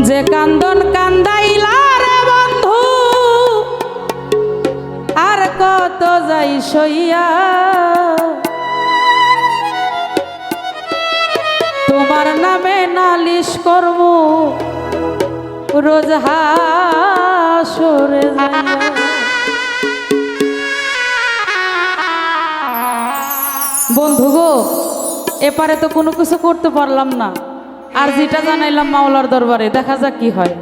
যে কান্দন কান্দাইলা রে বন্ধু আর কত যাই সইয়া তোমার নামে নালিশ করব রোজ হাসরে যাইয়া। বন্ধু গো এপারে তো কোনো কিছু করতে পারলাম না, আর যেটা জানাইলাম মাওলার দরবারে দেখা যাক কি হয়।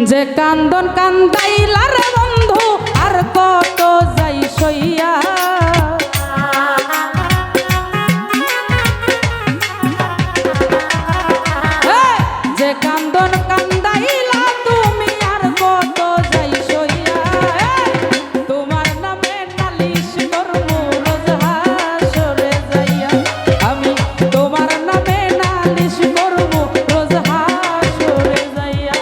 যে কান্দন কান্দাইলা রে বন্ধু আর কত যাই সইয়া যে কান্দন কান্দাইলা তুমি আর কত যাই সইয়া তোমার নামে নালিশ করব রোজ হাসরে যাইয়া। আমি তোমার নামে নালিশ করব রোজ হাসরে যাইয়া।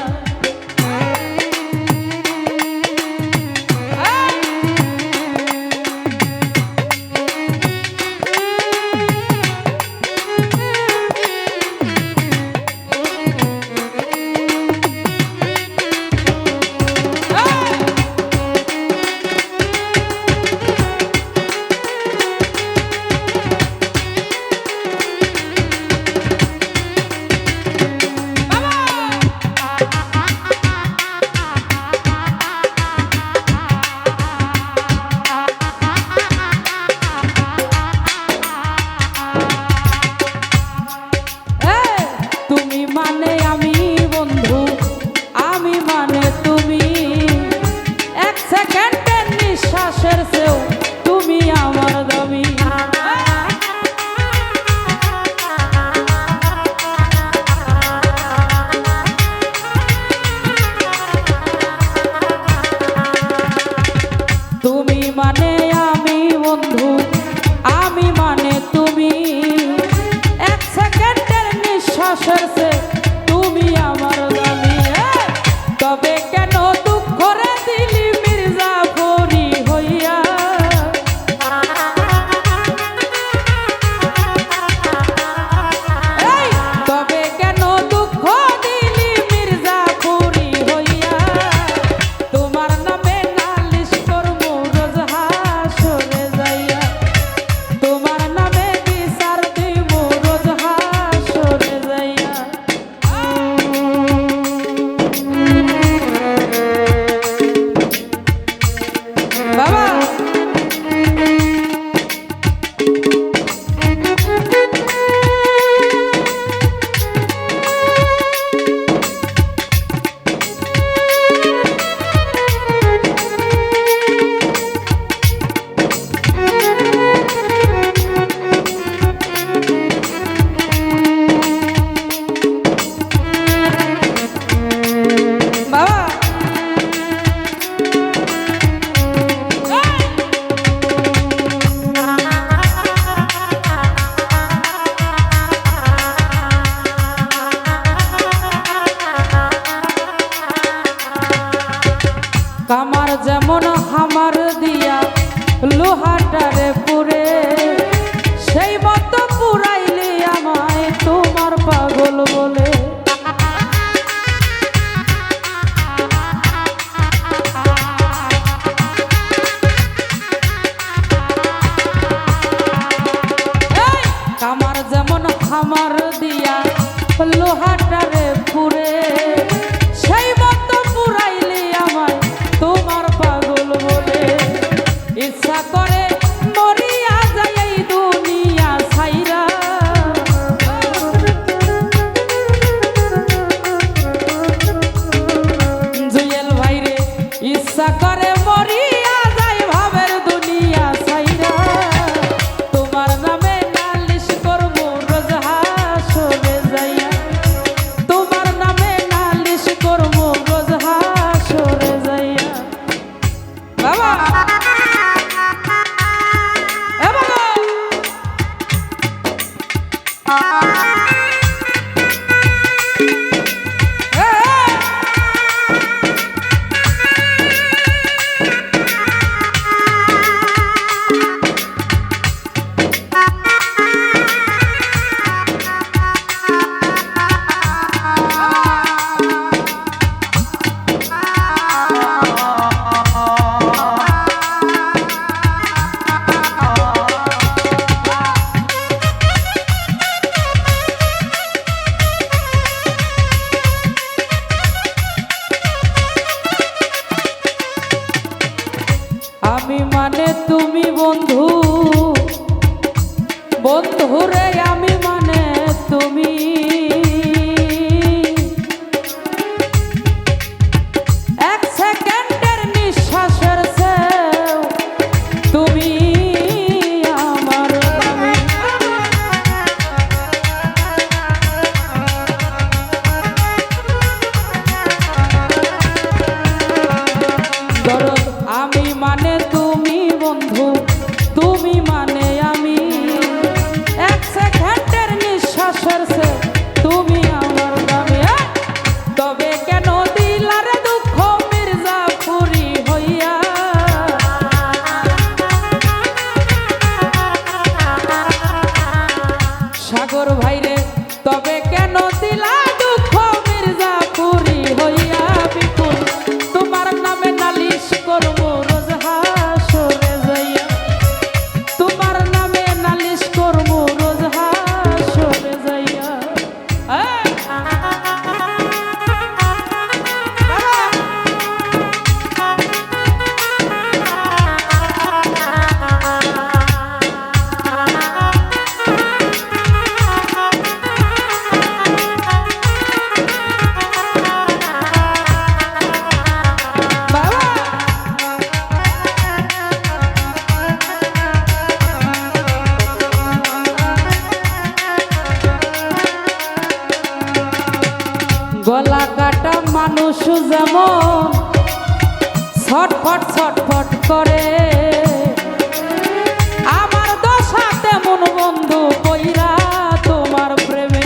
কামার যেমন হামার দিয়া লোহাটারে পুরে সেই মতো পুরাইলে আমায় তোমার পাগল বলে। কামার যেমন হামার দিয়া লোহাটারে পুরে সেই মতো পুরাইলে আমায় তোমার পাগল বলে। ইচ্ছা করে মরিয়া যায় এই দুনিয়া ছাইরা জুয়েল ভাইরে ইচ্ছা করে মরিয়া যায় ভাবের দুনিয়া ছাইরা। তোমার নামে নালিশ করব রোজ হাসরে যাইয়া। তোমার নামে নালিশ করব রোজ হাসরে যাইয়া। বাবা এ বাবা তুমি এক সেকেন্ডের নিঃশ্বাসের চেয়েও তুমি আমার দামি। দরদ আমি মানে তুমি বন্ধু, তুমি মানে আমি, এক সেকেন্ডের নিঃশ্বাসের চেয়ে তুমি আমার দামি। তবে কেন দিলারে দুঃখ মির্জাপুরি হইয়া, সাগর ভাইরে তবে কেন দিলা দুঃখ মির্জাপুরি হইয়া। বিপুল তোমার নামে নালিশ করব রোজ হাসরে যাইয়া, তোমার নামে নালিশ করব রোজ হাসরে যাইয়া। গলা কাটা মানুষ যেমন ছটফট ছটফট করে, আমার দশা তেমন বন্ধু কইরা তোমার প্রেমে।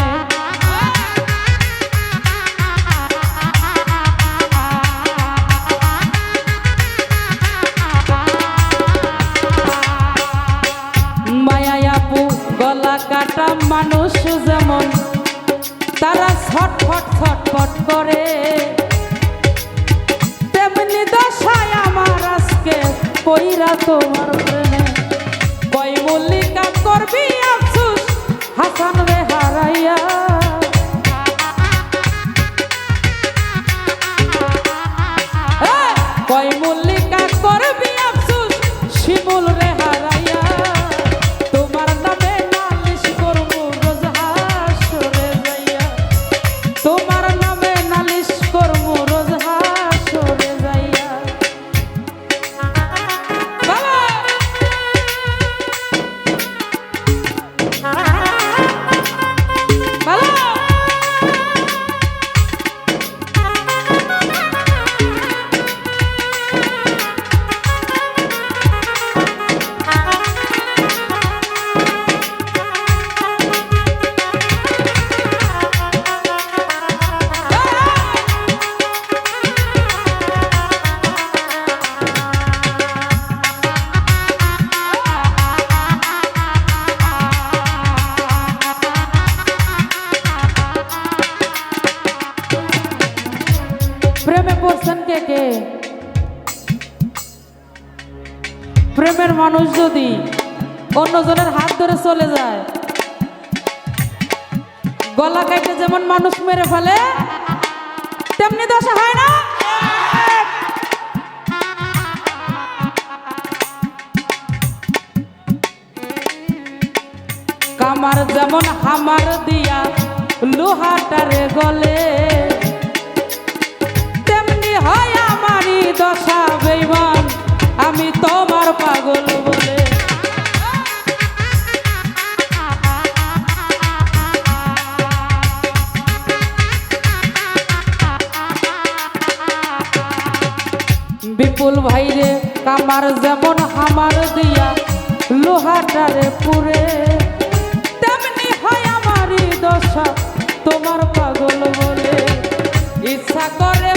মায়া আপু গলা কাটা মানুষ যেমন তারা ছটফট ছটফট করে, তেমনি দশায় আমার আজকে কইরা তোমার প্রেমে। কই মল্লিকা করবি আফসোস হাসান রে হারাইয়া, কই মল্লিকা করবি আফসোস শিমুল রে হারাইয়া। তোমার নামে নালিশ করব রোজ হাসরে যাইয়া, তোমার নামে নালিশ করব রোজ হাসরে যাইয়া। প্রেমে পড়ছেন কে কে? প্রেমের মানুষ যদি অন্যজনের হাত ধরে চলে যায়, গলা কাটে যেমন মানুষ মেরে ফেলে তেমনি দশা হয় না? কামার যেমন হামার দিয়া লোহাটারে গলে, তেমনি হয় আমারই দশা বেঈমান, আমি তোমার পাগল বলে। বিপুল ভাইরে কামার যেমন হামার দিয়া লোহাটারে পুরে, তেমনি হয় আমারই দশা তোমার পাগল বলে। ইচ্ছা করে